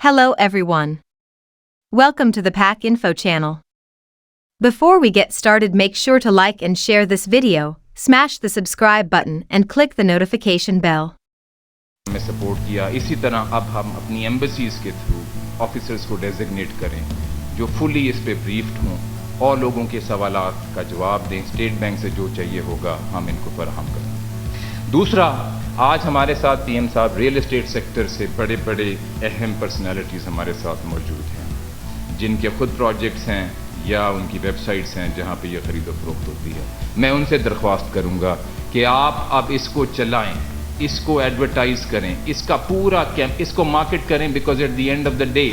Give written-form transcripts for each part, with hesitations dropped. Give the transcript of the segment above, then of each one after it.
Hello everyone. Welcome to the Pack Info channel. Before we get started, make sure to like and share this video, smash the subscribe button and click the notification bell. में support किया। इसी तरह अब हम अपनी embassies के through officers को designate करें जो फुली इस पे ब्रीफ्ड हों और लोगों के सवालात का जवाब दें। स्टेट बैंक से जो चाहिए होगा हम इनको फराहम करें। दूसरा, आज हमारे साथ पीएम साहब रियल एस्टेट सेक्टर से बड़े बड़े अहम पर्सनालिटीज़ हमारे साथ मौजूद हैं जिनके खुद प्रोजेक्ट्स हैं या उनकी वेबसाइट्स हैं जहां पे ये ख़रीद फरोख्त होती है। मैं उनसे दरख्वास्त करूंगा कि आप अब इसको चलाएं, इसको एडवर्टाइज करें, इसका पूरा इसको मार्केट करें, because at the end of the day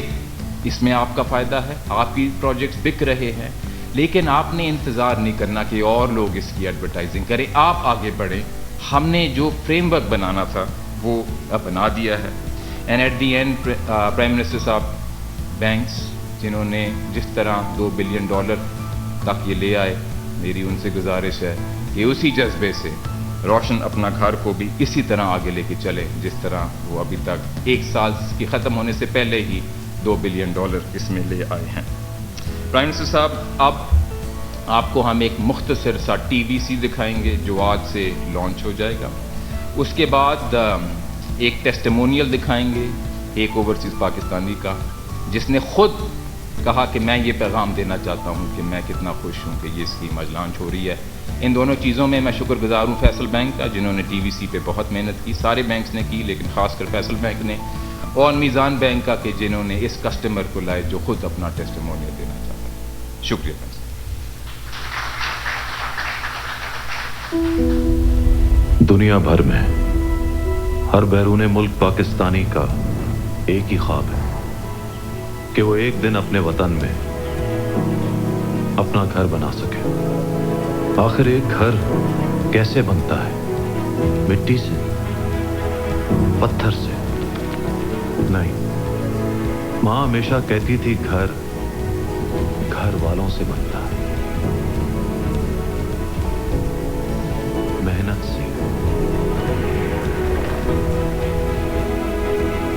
इसमें आपका फ़ायदा है, आपकी प्रोजेक्ट्स बिक रहे हैं, लेकिन आपने इंतज़ार नहीं करना कि और लोग इसकी एडवर्टाइजिंग करें। आप आगे बढ़ें। हमने जो फ्रेमवर्क बनाना था वो अब बना दिया है। And at the and prime minister साहब बैंक्स जिन्होंने जिस तरह $2 बिलियन तक ये ले आए, मेरी उनसे गुजारिश है कि उसी जज्बे से रोशन अपना घर को भी इसी तरह आगे लेके चले जिस तरह वो अभी तक एक साल की ख़त्म होने से पहले ही $2 बिलियन इसमें ले आए हैं। प्राइम मिनिस्टर साहब, अब आपको हम एक मुख्तसर सा TVC दिखाएंगे जो आज से लॉन्च हो जाएगा। उसके बाद एक टेस्टिमोनियल दिखाएंगे एक ओवरसीज़ पाकिस्तानी का जिसने खुद कहा कि मैं ये पैगाम देना चाहता हूँ कि मैं कितना खुश हूँ कि ये स्कीम आज लॉन्च हो रही है। इन दोनों चीज़ों में मैं शुक्रगुजार हूँ फैसल बैंक का जिन्होंने TVC पे बहुत मेहनत की। सारे बैंक्स ने की लेकिन ख़ासकर फैसल बैंक ने, और मीज़ान बैंक का कि जिन्होंने इस कस्टमर को लाए जो खुद अपना टेस्टिमोनियल देना चाहता है। शुक्रिया। दुनिया भर में हर बैरूने मुल्क पाकिस्तानी का एक ही ख्वाब है कि वो एक दिन अपने वतन में अपना घर बना सके। आखिर एक घर कैसे बनता है? मिट्टी से? पत्थर से? नहीं, माँ हमेशा कहती थी घर घर वालों से बनता है, मेहनत से,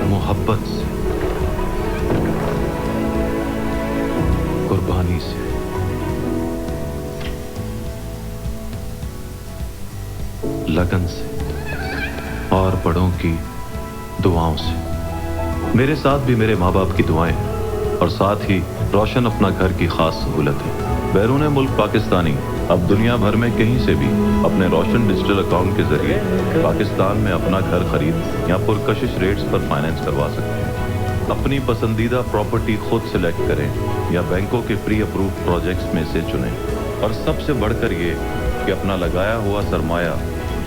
मोहब्बत से, कुर्बानी से, लगन से और बड़ों की दुआओं से। मेरे साथ भी मेरे माँ बाप की दुआएं और साथ ही रोशन अपना घर की खास सहूलत है। बैरूने मुल्क पाकिस्तानी अब दुनिया भर में कहीं से भी अपने रोशन डिजिटल अकाउंट के जरिए पाकिस्तान में अपना घर खरीद या पुरकशिश रेट्स पर फाइनेंस करवा सकते हैं। अपनी पसंदीदा प्रॉपर्टी खुद सेलेक्ट करें या बैंकों के प्री अप्रूव प्रोजेक्ट्स में से चुनें, और सबसे बढ़कर ये कि अपना लगाया हुआ सरमाया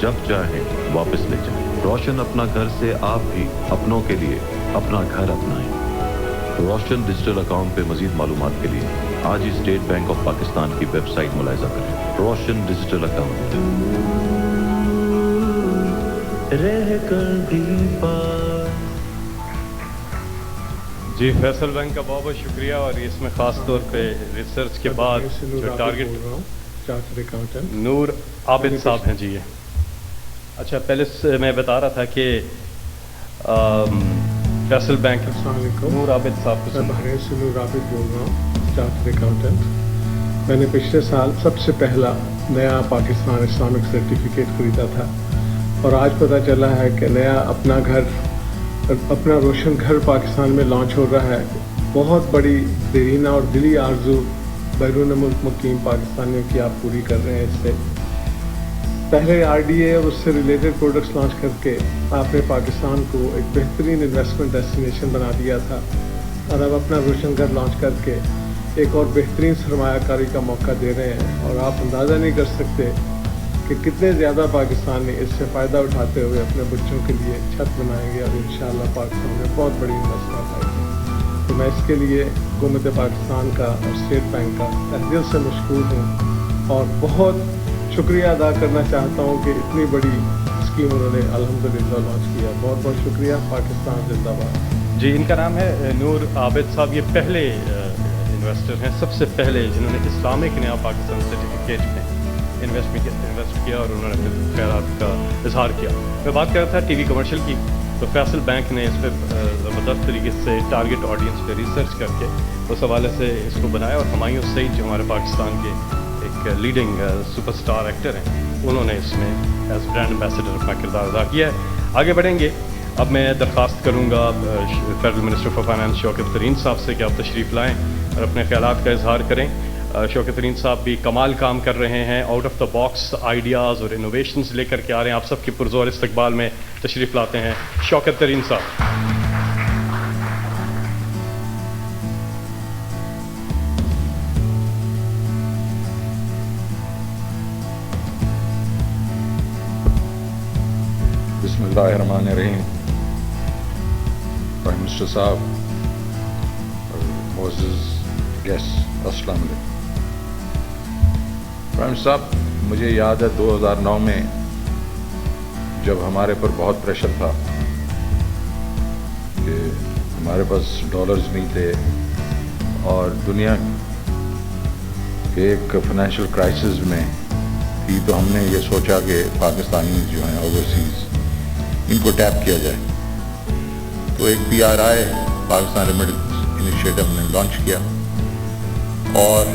जब चाहें वापस ले जाएं। रोशन अपना घर से आप भी अपनों के लिए अपना घर अपनाएं। रोशन डिजिटल अकाउंट पे मजीद मालूमात के लिए आज ही स्टेट बैंक ऑफ पाकिस्तान की वेबसाइट मुलाहिजा करें। रोशन डिजिटल अकाउंट। जी, फैसल बैंक का बहुत बहुत शुक्रिया। और इसमें ख़ास तौर पे रिसर्च के बाद जो टारगेट चार्टर्ड अकाउंटेंट नूर आबिद साहब हैं जी। अच्छा, पहले से मैं बता रहा था कि फैसल बैंक नूर आबिद साहब, मैं बहरीन से नूर आबिद बोल रहा हूँ, चार्टर्ड अकाउंटेंट। मैंने पिछले साल सबसे पहला नया पाकिस्तान इस्लामिक सर्टिफिकेट ख़रीदा था और आज पता चला है कि नया अपना रोशन घर पाकिस्तान में लॉन्च हो रहा है। बहुत बड़ी देरीना और दिली आरजू बैरून मुल्क मुकीम पाकिस्तानियों की आप पूरी कर रहे हैं। इससे पहले RDA और उससे रिलेटेड प्रोडक्ट्स लॉन्च करके आपने पाकिस्तान को एक बेहतरीन इन्वेस्टमेंट डेस्टिनेशन बना दिया था, और अब अपना रोशन घर लॉन्च करके एक और बेहतरीन सरमायाकारी का मौका दे रहे हैं। और आप अंदाज़ा नहीं कर सकते कि कितने ज़्यादा पाकिस्तानी इससे फ़ायदा उठाते हुए अपने बच्चों के लिए छत बनाएंगे और इंशाअल्लाह पाकिस्तान में बहुत बड़ी इन्वेस्टमेंट आएगी। तो मैं इसके लिए हुकूमत पाकिस्तान का और स्टेट बैंक का तहे दिल से मशकूर हूँ और बहुत शुक्रिया अदा करना चाहता हूँ कि इतनी बड़ी स्कीम उन्होंने अल्हम्दुलिल्लाह लॉन्च किया। बहुत बहुत शुक्रिया। पाकिस्तान जिंदाबाद। जी, इनका नाम है नूर आबिद साहब। ये पहले इन्वेस्टर हैं, सबसे पहले जिन्होंने इस्लामिक नया पाकिस्तान सर्टिफिकेट में इन्वेस्ट किया और उन्होंने अपने ख्यालात का इजहार किया। मैं बात कर रहा था TV कमर्शियल की تو فیصل بینک نے اس پہ زبردست طریقے سے ٹارگٹ آڈینس پہ ریسرچ کر کے اس حوالے سے اس کو بنایا، اور ہمایوں سعید جو ہمارے پاکستان کے ایک لیڈنگ سپر اسٹار ایکٹر ہیں، انہوں نے اس میں ایز برانڈ ایمبیسڈر اپنا کردار ادا کیا ہے. آگے بڑھیں گے. اب میں درخواست کروں گا فیڈرل منسٹر فار فائنانس شوکت ترین صاحب سے کہ آپ تشریف لائیں اور اپنے خیالات کا اظہار کریں. شوکت ترین صاحب بھی کمال کام کر رہے ہیں، out of the box ideas اور انوویشنز لے کر کے آ رہے ہیں. آپ سب کی پرزور استقبال میں تشریف لاتے ہیں شوکت ترین صاحب. بسم اللہ الرحمن الرحیم. پرائم منسٹر صاحب اور معزز گیسٹ، السلام علیکم. پرائم منسٹر صاحب، مجھے یاد ہے 2009 میں جب ہمارے پر بہت پریشر تھا کہ ہمارے پاس ڈالرز نہیں تھے اور دنیا ایک فائنینشیل کرائسس میں تھی، تو ہم نے یہ سوچا کہ پاکستانی جو ہیں اوورسیز ان کو ٹیپ کیا جائے. تو ایک PRI پاکستان ریمیڈنس انیشیٹو نے لانچ کیا اور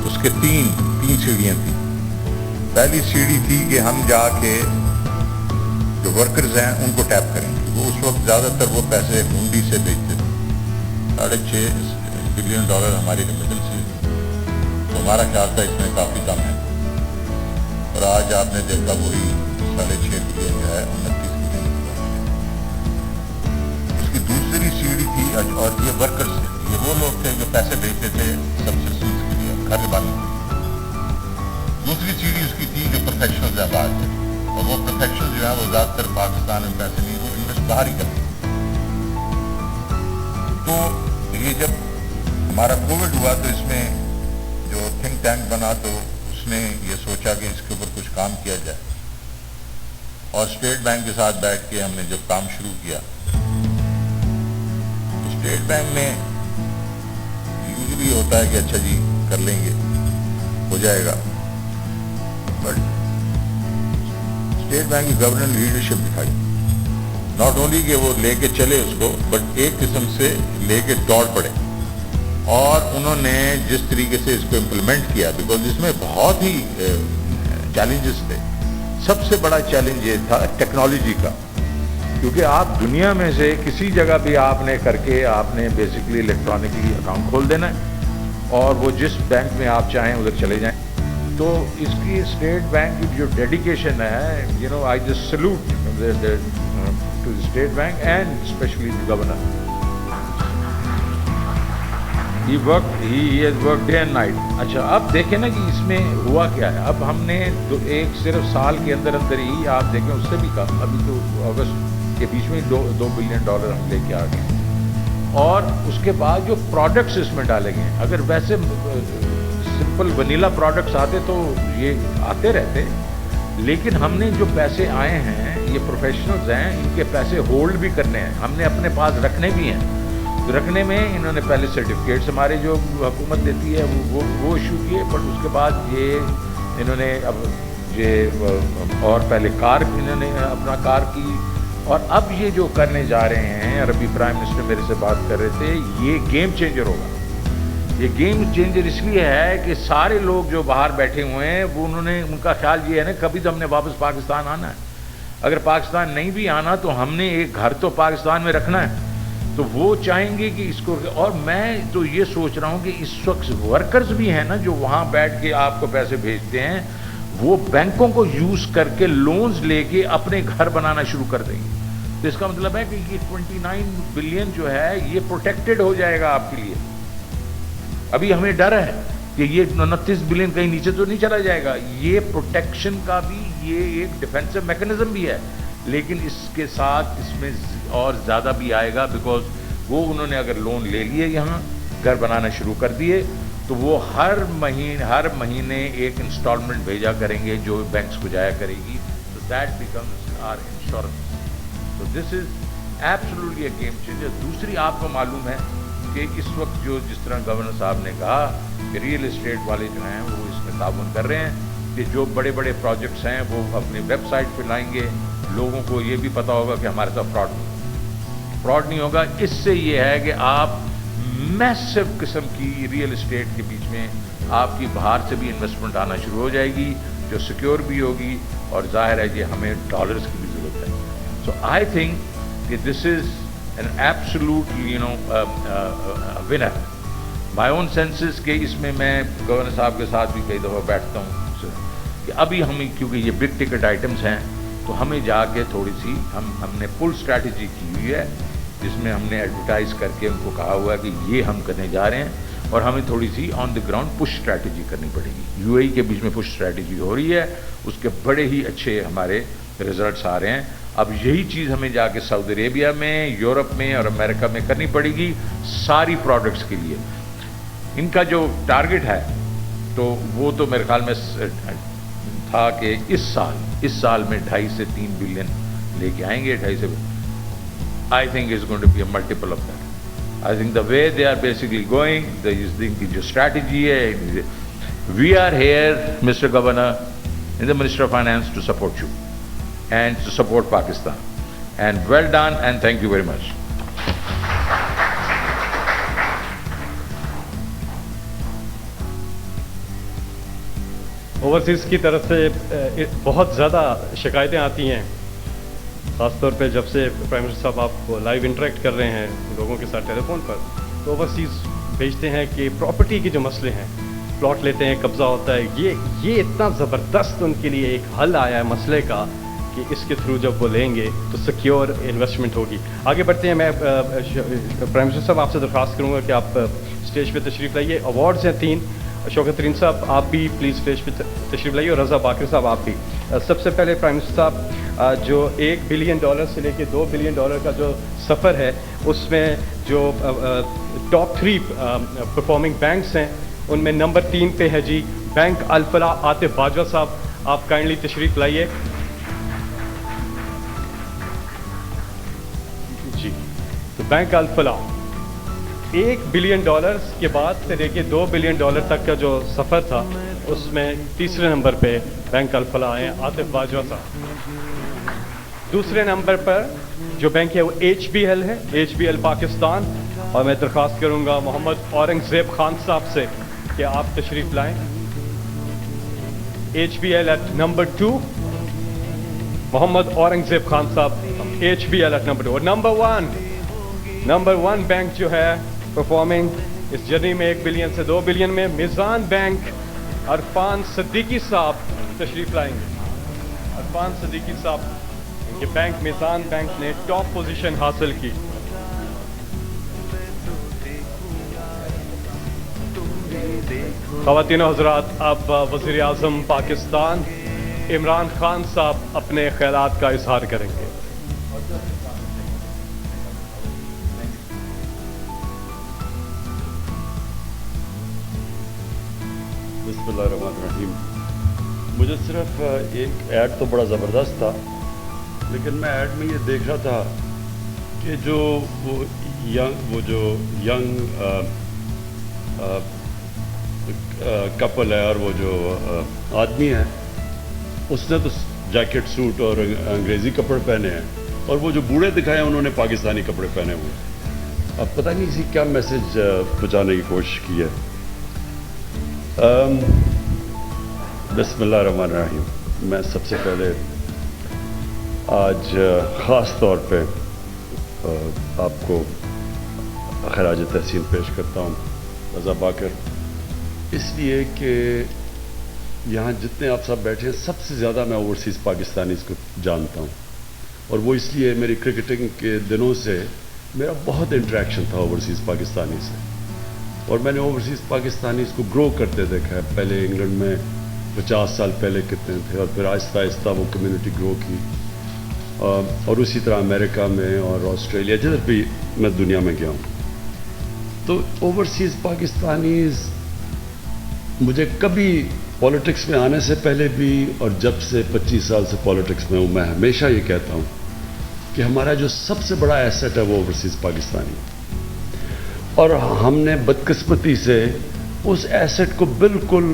اس کے تین سیڑھیاں تھیں. پہلی سیڑھی تھی کہ ہم جا کے جو ورکرز ہیں ان کو ٹیپ کریں گے. وہ اس وقت زیادہ تر وہ پیسے ہنڈی سے بھیجتے تھے. $6.5 بلین ہماری ریمیڈنس سے، تو ہمارا خیال تھا اس میں کافی کم ہے، اور آج آپ نے دیکھا وہی 6.5 بلین جو ہے 29 بلین. اس کی دوسری سیڑھی تھی، اور یہ ورکرز تھے، یہ وہ لوگ تھے جو پیسے بھیجتے تھے سبسڈیز کے لیے گھر بنانے کے لیے. دوسری سیڑھی اس کی تھی جو پروفیشنلز ہیں باہر کے، اور وہ پروفیشنل جو ہے وہ زیادہ تر پاکستان میں پیسے نہیں، وہ انویسٹ باہر ہی کرتے. تو یہ جب ہمارا کووڈ ہوا تو اس میں جو تھنک ٹینک بنا تو اس نے یہ سوچا کہ اس کے اوپر کچھ کام کیا جائے، اور اسٹیٹ بینک کے ساتھ بیٹھ کے ہم نے جب کام شروع کیا تو اسٹیٹ بینک نے یوزلی ہوتا ہے کہ اچھا جی کر لیں گے، ہو جائے گا، بٹ اسٹیٹ بینک کی گورنر لیڈرشپ دکھائی. ناٹ اونلی کہ وہ لے کے چلے اس کو، بٹ ایک قسم سے لے کے دوڑ پڑے، اور انہوں نے جس طریقے سے اس کو امپلیمنٹ کیا، بیکاز اس میں بہت ہی چیلنجز تھے. سب سے بڑا چیلنج یہ تھا ٹیکنالوجی کا، کیونکہ آپ دنیا میں سے کسی جگہ بھی آپ نے کر کے آپ نے بیسکلی الیکٹرانکلی اکاؤنٹ کھول دینا ہے، اور وہ جس بینک میں آپ چاہیں ادھر چلے جائیں. تو اس کی اسٹیٹ بینک کی جو ڈیڈیکیشن ہے، I just salute to State Bank and especially the governor. He has worked day and night. اچھا اب دیکھیں نا کہ اس میں ہوا کیا ہے. اب ہم نے ایک صرف سال کے اندر ہی آپ دیکھیں اس سے بھی کم، ابھی تو اگست کے بیچ میں $2 بلین ہم لے کے آ گئے، اور اس کے بعد جو پروڈکٹس اس میں ڈالے گئے، اگر ویسے سمپل ونیلا پروڈکٹس آتے تو یہ آتے رہتے، لیکن ہم نے جو پیسے آئے ہیں یہ پروفیشنلز ہیں، ان کے پیسے ہولڈ بھی کرنے ہیں، ہم نے اپنے پاس رکھنے بھی ہیں. رکھنے میں انہوں نے پہلے سرٹیفکیٹس ہمارے جو حکومت دیتی ہے وہ ایشو کیے، بٹ اس کے بعد یہ انہوں نے اب یہ اور پہلے کار انہوں نے اپنا کار کی، اور اب یہ جو کرنے جا رہے ہیں، اور ابھی پرائم منسٹر میرے سے بات کر رہے تھے، یہ گیم چینجر ہوگا. یہ گیم چینجر اس لیے ہے کہ سارے لوگ جو باہر بیٹھے ہوئے ہیں وہ ان کا خیال یہ ہے نا کبھی تو ہم نے واپس پاکستان آنا ہے. اگر پاکستان نہیں بھی آنا تو ہم نے ایک گھر تو پاکستان میں رکھنا ہے، تو وہ چاہیں گے کہ اس کو. اور میں تو یہ سوچ رہا ہوں کہ اس وقت ورکرز بھی ہیں نا جو وہاں بیٹھ کے آپ کو پیسے بھیجتے ہیں، وہ بینکوں کو یوز کر کے لونز لے کے اپنے گھر بنانا شروع کر دیں گے. تو اس کا مطلب ہے کہ یہ 29 بلین جو ہے یہ پروٹیکٹڈ ہو جائے گا آپ کے لیے. ابھی ہمیں ڈر ہے کہ یہ 29 بلین کہیں نیچے تو نہیں چلا جائے گا. یہ پروٹیکشن کا بھی یہ ایک ڈیفینسو میکنزم بھی ہے، لیکن اس کے ساتھ اس میں اور زیادہ بھی آئے گا، بیکاز وہ انہوں نے اگر لون لے لیے یہاں گھر بنانا شروع کر دیے تو وہ ہر مہینے ایک انسٹالمنٹ بھیجا کریں گے جو بینکس کو جایا کرے گی. تو دیٹ بیکمز آر انشورنس. تو this is absolutely a game changer. دوسری آپ کو معلوم ہے کہ اس وقت جس طرح گورنر صاحب نے کہا کہ ریئل اسٹیٹ والے جو ہیں وہ اس میں تعاون کر رہے ہیں کہ جو بڑے بڑے پروجیکٹس ہیں وہ اپنی ویب سائٹ پہ لائیں گے، लोगों को ये भी पता होगा कि हमारे साथ फ्रॉड नहीं होगा। इससे ये है कि आप मैसिव किस्म की रियल एस्टेट के बीच में आपकी बाहर से भी इन्वेस्टमेंट आना शुरू हो जाएगी, जो सिक्योर भी होगी, और जाहिर है कि हमें डॉलर्स की भी ज़रूरत है। सो आई थिंक कि this is an absolute winner. My own senses के इसमें मैं गवर्नर साहब के साथ भी कई दफ़ा बैठता हूँ कि अभी हमें, क्योंकि ये बिग टिकट आइटम्स हैं, तो हमें जाके थोड़ी सी हमने पुल स्ट्रैटेजी की हुई है, जिसमें हमने एडवर्टाइज करके उनको कहा हुआ है कि ये हम करने जा रहे हैं, और हमें थोड़ी सी on the ground push strategy करनी पड़ेगी। यूएई के बीच में पुश स्ट्रैटेजी हो रही है, उसके बड़े ही अच्छे हमारे रिजल्ट्स आ रहे हैं। अब यही चीज़ हमें जाके सऊदी अरेबिया में, यूरोप में और अमेरिका में करनी पड़ेगी सारी प्रोडक्ट्स के लिए। इनका जो टारगेट है तो वो तो मेरे ख्याल में था कि इस साल में 2.5 से 3 बिलियन लेके आएंगे। 2.5 से, I think is going to be a multiple of that. I think the way they are basically going, की जो स्ट्रैटेजी है, we are here mister governor in the minister of finance to support you and to support Pakistan. And well done and thank you very much. Overseas की तरफ से बहुत ज़्यादा शिकायतें आती हैं, ख़ासतौर पे जब से प्राइम मिनिस्टर साहब आप लाइव इंटरेक्ट कर रहे हैं लोगों के साथ टेलीफोन पर, तो ओवरसीज़ भेजते हैं कि प्रॉपर्टी के जो मसले हैं, प्लॉट लेते हैं, कब्ज़ा होता है, ये इतना ज़बरदस्त उनके लिए एक हल आया है मसले का कि इसके थ्रू जब वो लेंगे तो सिक्योर इन्वेस्टमेंट होगी। आगे बढ़ते हैं। मैं प्राइम मिनिस्टर साहब आपसे दरख्वास्त करूँगा कि आप स्टेज पे तशरीफ़ लाइए। अवार्ड्स हैं 3। शौकत तरीन साहब आप भी प्लीज़ स्टेज पे तशरीफ़ लाइए, और रज़ा बाकर साहब आप भी। सबसे पहले प्राइम मिनिस्टर साहब, जो $1 बिलियन से लेके $2 बिलियन का जो सफ़र है, उसमें जो टॉप 3 परफॉर्मिंग बैंक्स हैं, उनमें नंबर 3 पे है जी बैंक अल फलाह। आतिफ बाजवा साहब आप काइंडली तशरीफ़ लाइए जी। तो बैंक अल फलाह $1 बिलियन के बाद से लेके $2 बिलियन तक का जो सफ़र था, उसमें तीसरे नंबर पे बैंक अल फलाह आए आतिफ बाजवा साहब। दूसरे नंबर पर जो बैंक है वो HBL है, HBL पाकिस्तान, और मैं दरख्वास्त करूंगा मोहम्मद औरंगज़ेब खान साहब से कि आप तशरीफ़ लाएं। HBL at number 2, Mohammad Aurangzeb Khan sahab, HBL at number 2। और नंबर 1 बैंक जो है परफॉर्मिंग इस जर्नी में $1 बिलियन से $2 बिलियन में, मिज़ान बैंक, अरफान सिद्दीकी साहब तशरीफ़ लाएंगे। अरफान सिद्दीकी साहब, इनके बैंक मिज़ान बैंक ने टॉप पोजीशन हासिल की। ख़वातीन और हज़रात, अब वज़ीर आज़म पाकिस्तान इमरान खान साहब अपने ख़यालात का इज़हार करेंगे। बिस्मिल्लाहिर्रहमानिर्रहीम। मुझे सिर्फ एक ऐड तो बड़ा ज़बरदस्त था, लेकिन मैं ऐड में ये देख रहा था कि जो यंग कपल है और वो जो आदमी है, उसने तो जैकेट सूट और अंग्रेज़ी कपड़े पहने हैं, और वो जो बूढ़े दिखाए हैं उन्होंने पाकिस्तानी कपड़े पहने हुए हैं। अब पता नहीं इसी क्या मैसेज पहुँचाने की कोशिश की है। बिस्मिल्लाहिर्रहमानिर्रहीम। मैं सबसे पहले आज ख़ास तौर पे आपको खराज तहसीन पेश करता हूँ रज़ा बाकर, इसलिए कि यहाँ जितने आप सब बैठे हैं, सबसे ज़्यादा मैं ओवरसीज़ पाकिस्तानीज़ को जानता हूँ, और वो इसलिए मेरी क्रिकेटिंग के दिनों से मेरा बहुत इंटरेक्शन था ओवरसीज़ पाकिस्तानी से, और मैंने ओवरसीज़ पाकिस्तानीज़ को ग्रो करते देखा है। पहले इंग्लैंड में 50 साल पहले कितने थे, और फिर आहिस्ता आहिस्ता वो कम्युनिटी ग्रो की, और उसी तरह अमेरिका में और ऑस्ट्रेलिया, जिधर भी मैं दुनिया में गया हूँ। तो ओवरसीज़ पाकिस्तानीज़ मुझे कभी पॉलिटिक्स में आने से पहले भी, और जब से 25 साल से पॉलिटिक्स में हूँ, मैं हमेशा ये कहता हूँ कि हमारा जो सबसे बड़ा एसेट है वो ओवरसीज़ पाकिस्तानी, और हमने बदकिस्मती से उस एसेट को बिल्कुल,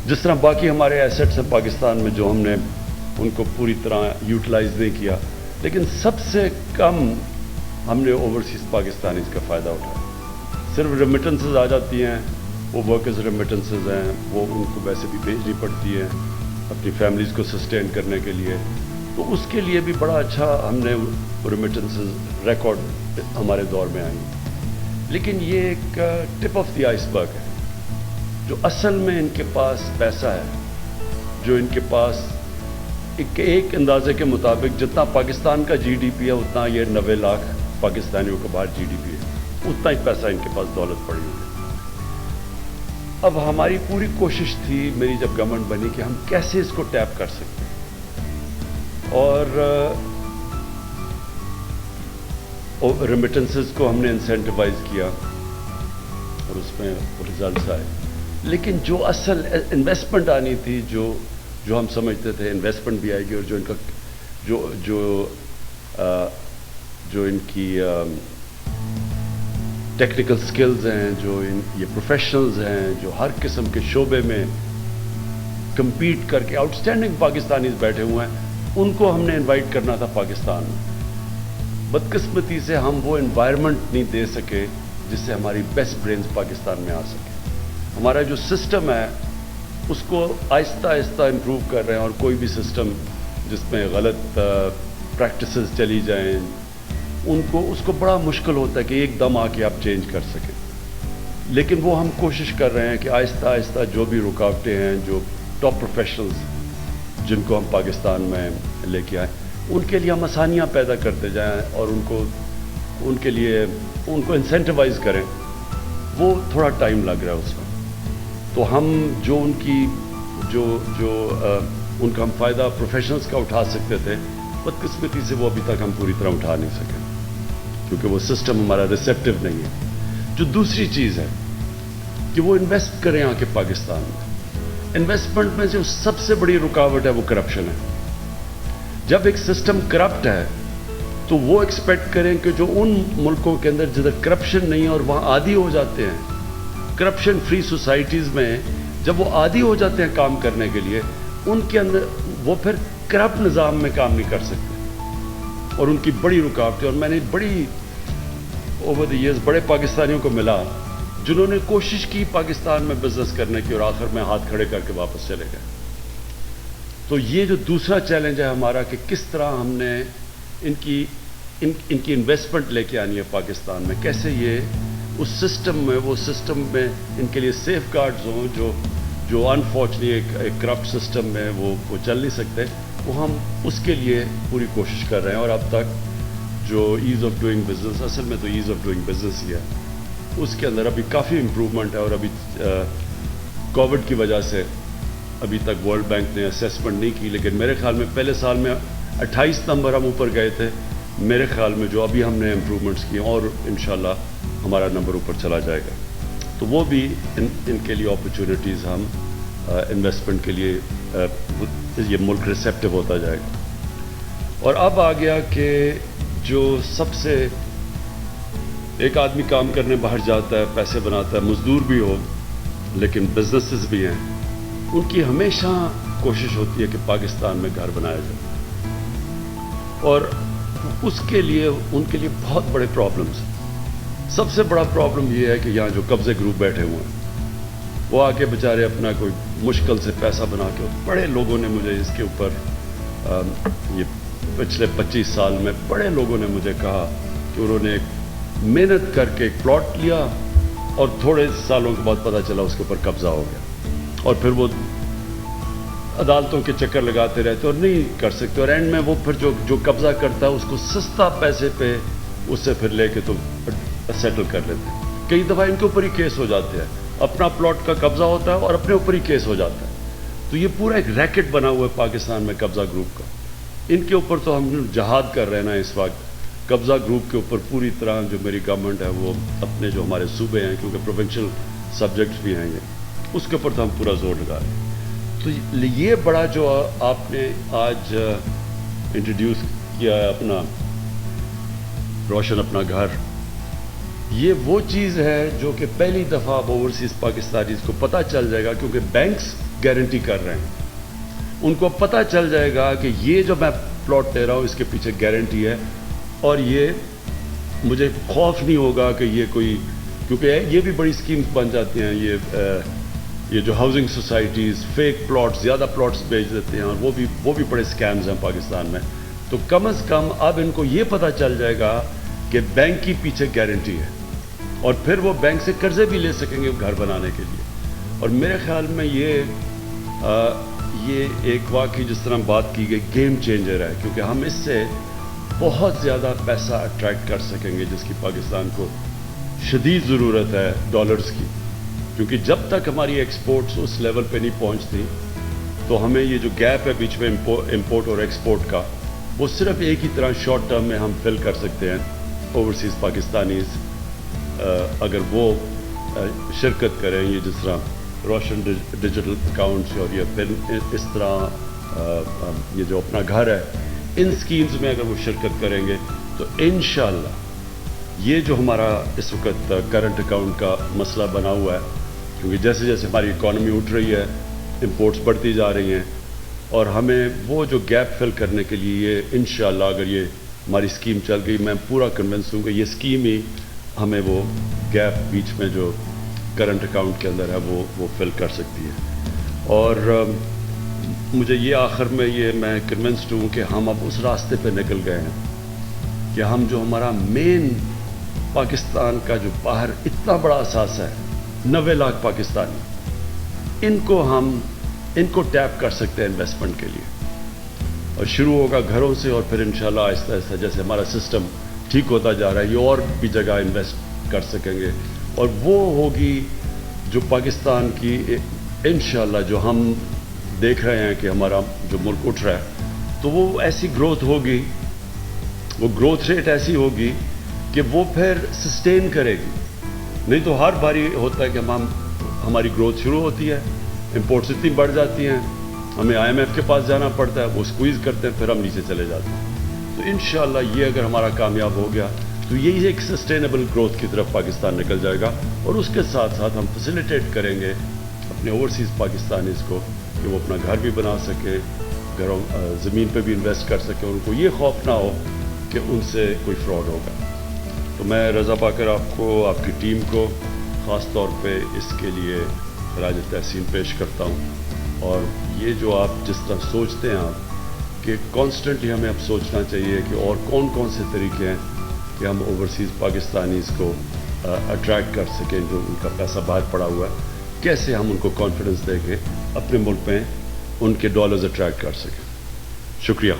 जिस तरह बाकी हमारे एसेट्स हैं पाकिस्तान में जो हमने उनको पूरी तरह यूटिलाइज नहीं किया, लेकिन सबसे कम हमने ओवरसीज़ पाकिस्तानीज़ का फ़ायदा उठाया। सिर्फ रेमिटेंसेस आ जाती हैं, वो वर्कर्स रेमिटेंसेस हैं, वो उनको वैसे भी भेजनी पड़ती हैं अपनी फैमिलीज़ को सस्टेन करने के लिए, तो उसके लिए भी बड़ा अच्छा हमने रेमिटेंसेस रिकॉर्ड हमारे दौर में आई। लेकिन ये एक टिप ऑफ द आइसबर्ग है। जो असल में इनके पास पैसा है, जो इनके पास एक अंदाजे के मुताबिक जितना पाकिस्तान का जीडीपी है उतना ये 90 लाख पाकिस्तानियों का बाहर जीडीपी है, उतना ही पैसा इनके पास दौलत पड़ी हुई है। अब हमारी पूरी कोशिश थी, मेरी जब गवर्नमेंट बनी, कि हम कैसे इसको टैप कर सकते हैं, और रेमिटेंसेस को हमने इंसेंटिवाइज किया और उसमें रिजल्ट्स आए। लेकिन जो असल इन्वेस्टमेंट आनी थी, जो हम समझते थे इन्वेस्टमेंट भी आएगी, और जो इनका जो इनकी टेक्निकल स्किल्स हैं, जो ये प्रोफेशनल्स हैं, जो हर किस्म के शोबे में compete करके आउटस्टैंडिंग पाकिस्तानीज बैठे हुए हैं, उनको हमने इनवाइट करना था पाकिस्तान में। बदकिस्मती से हम वो एनवायरनमेंट नहीं दे सके जिससे हमारी बेस्ट ब्रेन्स पाकिस्तान में आ सके। हमारा जो सिस्टम है उसको आहिस्ता आहिस्ता इम्प्रूव कर रहे हैं, और कोई भी सिस्टम जिसमें गलत प्रैक्टिसेस चली जाएं, उसको बड़ा मुश्किल होता है कि एकदम आके आप चेंज कर सकें। लेकिन वो हम कोशिश कर रहे हैं कि आहिस्ता आहिस्ता जो भी रुकावटें हैं, जो टॉप प्रोफेशनल्स जिनको हम पाकिस्तान में लेके आए, उनके लिए हम आसानियाँ पैदा करते जाएं और उनके लिए उनको इंसेंटिवाइज करें। वो थोड़ा टाइम लग रहा है उसमें। तो हम जो उनका हम फ़ायदा प्रोफेशनल्स का उठा सकते थे, बदकिस्मती से वो अभी तक हम पूरी तरह उठा नहीं सके, क्योंकि वो सिस्टम हमारा रिसेप्टिव नहीं है। जो दूसरी चीज़ है कि वो इन्वेस्ट करें आके पाकिस्तान में। इन्वेस्टमेंट में जो सबसे बड़ी रुकावट है वो करप्शन है। जब एक सिस्टम करप्ट है तो वो एक्सपेक्ट करें कि जो उन मुल्कों के अंदर जिधर करप्शन नहीं है और वहाँ आदी हो जाते हैं, करप्शन फ्री सोसाइटीज़ में जब वो आदी हो जाते हैं काम करने के लिए, उनके अंदर वो फिर करप्ट निज़ाम में काम नहीं कर सकते, और उनकी बड़ी रुकावट है। और मैंने बड़ी ओवर द ईयर्स बड़े पाकिस्तानियों को मिला जिन्होंने कोशिश की पाकिस्तान में बिजनेस करने की, और आखिर में हाथ खड़े करके वापस चले गए। तो ये जो दूसरा चैलेंज है हमारा कि किस तरह हमने इनकी इन्वेस्टमेंट लेके आनी है पाकिस्तान में, कैसे ये उस सिस्टम में, वो सिस्टम में इनके लिए सेफ गार्ड्स हों जो अनफॉर्चुनेटली एक करप्ट सिस्टम में वो चल नहीं सकते, वो हम उसके लिए पूरी कोशिश कर रहे हैं। और अब तक जो ईज़ ऑफ डूइंग बिजनेस, असल में तो ईज़ ऑफ डूइंग बिजनेस ही है, उसके अंदर अभी काफ़ी इम्प्रूवमेंट है। और अभी कोविड की वजह से अभी तक वर्ल्ड बैंक ने असेसमेंट नहीं की, लेकिन मेरे ख्याल में पहले साल में 28 नंबर हम ऊपर गए थे। मेरे ख्याल में जो अभी हमने इम्प्रूवमेंट्स किए, और इंशाल्लाह हमारा नंबर ऊपर चला जाएगा। तो वो भी इनके लिए अपॉर्चुनिटीज़ हम इन्वेस्टमेंट के लिए ये मुल्क रिसेप्टिव होता जाएगा। और अब आ गया कि जो सबसे एक आदमी काम करने बाहर जाता है, पैसे बनाता है, मजदूर भी हो लेकिन बिजनेसेस भी हैं, उनकी हमेशा कोशिश होती है कि पाकिस्तान में घर बनाया जाए, और उसके लिए उनके लिए बहुत बड़े प्रॉब्लम्स हैं। सबसे बड़ा प्रॉब्लम ये है कि यहाँ जो कब्जे ग्रुप बैठे हुए हैं, वो आके बेचारे अपना कोई मुश्किल से पैसा बना के, बड़े लोगों ने मुझे इसके ऊपर ये पिछले 25 साल में बड़े लोगों ने मुझे कहा कि उन्होंने मेहनत करके एक प्लॉट लिया और थोड़े सालों के बाद पता चला उसके ऊपर कब्जा हो गया, और फिर वो अदालतों के चक्कर लगाते रहते और नहीं कर सकते, और एंड में वो फिर जो कब्जा करता है उसको सस्ता पैसे पे उससे फिर लेके तो सेटल कर लेते हैं। कई दफ़ा इनके ऊपर ही केस हो जाते हैं, अपना प्लॉट का कब्जा होता है और अपने ऊपर ही केस हो जाता है। तो ये पूरा एक रैकेट बना हुआ है पाकिस्तान में कब्जा ग्रुप का। इनके ऊपर तो हम जहाद कर रहे हैं ना इस वक्त, कब्जा ग्रुप के ऊपर पूरी तरह जो मेरी गवर्नमेंट है वो अपने जो हमारे सूबे हैं, क्योंकि प्रोविंशियल सब्जेक्ट्स भी हैं ये, उसके ऊपर तो हम पूरा जोर लगा रहे हैं। तो ये बड़ा जो आपने आज इंट्रोड्यूस किया है अपना रोशन अपना घर, ये वो चीज़ है जो कि पहली दफ़ा अब ओवरसीज़ पाकिस्तानीज़ को पता चल जाएगा, क्योंकि बैंक्स गारंटी कर रहे हैं। उनको पता चल जाएगा कि ये जो मैं प्लॉट ले रहा हूँ इसके पीछे गारंटी है, और ये मुझे खौफ नहीं होगा कि ये कोई, क्योंकि ये भी बड़ी स्कीम्स बन जाती हैं, ये जो हाउसिंग सोसाइटीज़ फेक प्लॉट्स, ज़्यादा प्लॉट्स बेच देते हैं, और वो भी बड़े स्कैम्स हैं पाकिस्तान में। तो कम से कम अब इनको ये पता चल जाएगा कि बैंक की पीछे गारंटी है, और फिर वो बैंक से कर्जे भी ले सकेंगे घर बनाने के लिए। और मेरे ख्याल में ये एक वाकई जिस तरह बात की गई गेम चेंजर है, क्योंकि हम इससे बहुत ज़्यादा पैसा अट्रैक्ट कर सकेंगे जिसकी पाकिस्तान को शदीद ज़रूरत है डॉलर्स की, क्योंकि जब तक हमारी एक्सपोर्ट्स उस लेवल पे नहीं पहुंचती तो हमें ये जो गैप है बीच में इंपोर्ट और एक्सपोर्ट का, वो सिर्फ एक ही तरह शॉर्ट टर्म में हम फिल कर सकते हैं ओवरसीज़ पाकिस्तानीज़ अगर वो शिरकत करें, ये जिस तरह रोशन डिजिटल अकाउंट्स और ये फिर इस तरह ये जो अपना घर है, इन स्कीम्स में अगर वो शिरकत करेंगे तो इंशाअल्लाह ये जो हमारा इस वक्त करंट अकाउंट का मसला बना हुआ है, क्योंकि जैसे जैसे हमारी इकॉनमी उठ रही है, इंपोर्ट्स बढ़ती जा रही हैं, और हमें वो जो गैप फिल करने के लिए ये इंशाअल्लाह अगर ये हमारी स्कीम चल गई, मैं पूरा कन्विंस हूँ कि ये स्कीम ही हमें वो गैप बीच में जो करंट अकाउंट के अंदर है वो फिल कर सकती है। और मुझे ये आखिर में ये मैं कन्विंस्ड हूँ कि हम अब उस रास्ते पे निकल गए हैं कि हम जो हमारा मेन पाकिस्तान का जो बाहर इतना बड़ा असासा है 90 लाख पाकिस्तानी, इनको टैप कर सकते हैं इन्वेस्टमेंट के लिए, और शुरू होगा घरों से, और फिर इंशाल्लाह आहिस्ता आहिस्ता जैसे हमारा सिस्टम ठीक होता जा रहा है ये और भी जगह इन्वेस्ट कर सकेंगे, और वो होगी जो पाकिस्तान की इंशाल्लाह जो हम देख रहे हैं कि हमारा जो मुल्क उठ रहा है, तो वो ऐसी ग्रोथ होगी, वो ग्रोथ रेट ऐसी होगी कि वो फिर सस्टेन करेगी। नहीं तो हर बारी होता है कि हमारी ग्रोथ शुरू होती है, इंपोर्ट्स इतनी बढ़ जाती हैं, हमें IMF के पास जाना पड़ता है, वो स्क्वीज़ करते हैं, फिर हम नीचे चले जाते हैं। तो इंशाअल्लाह ये अगर हमारा कामयाब हो गया तो यही एक सस्टेनेबल ग्रोथ की तरफ पाकिस्तान निकल जाएगा, और उसके साथ साथ हम फैसिलिटेट करेंगे अपने ओवरसीज़ पाकिस्तानीज़ को कि वो अपना घर भी बना सकें, घरों ज़मीन पे भी इन्वेस्ट कर सकें, उनको ये खौफ ना हो कि उनसे कोई फ्रॉड होगा। तो मैं रज़ा बाकर आपको, आपकी टीम को ख़ास तौर पे इसके लिए खराज तहसीन पेश करता हूँ। और ये जो आप जिस तरह सोचते हैं आप कि कॉन्स्टेंटली हमें अब सोचना चाहिए कि और कौन कौन से तरीके हैं कि हम ओवरसीज़ पाकिस्तानीज़ को अट्रैक्ट कर सकें, जो उनका पैसा बाहर पड़ा हुआ है, कैसे हम उनको कॉन्फिडेंस देके अपने मुल्क में उनके डॉलर्स अट्रैक्ट कर सकें। शुक्रिया।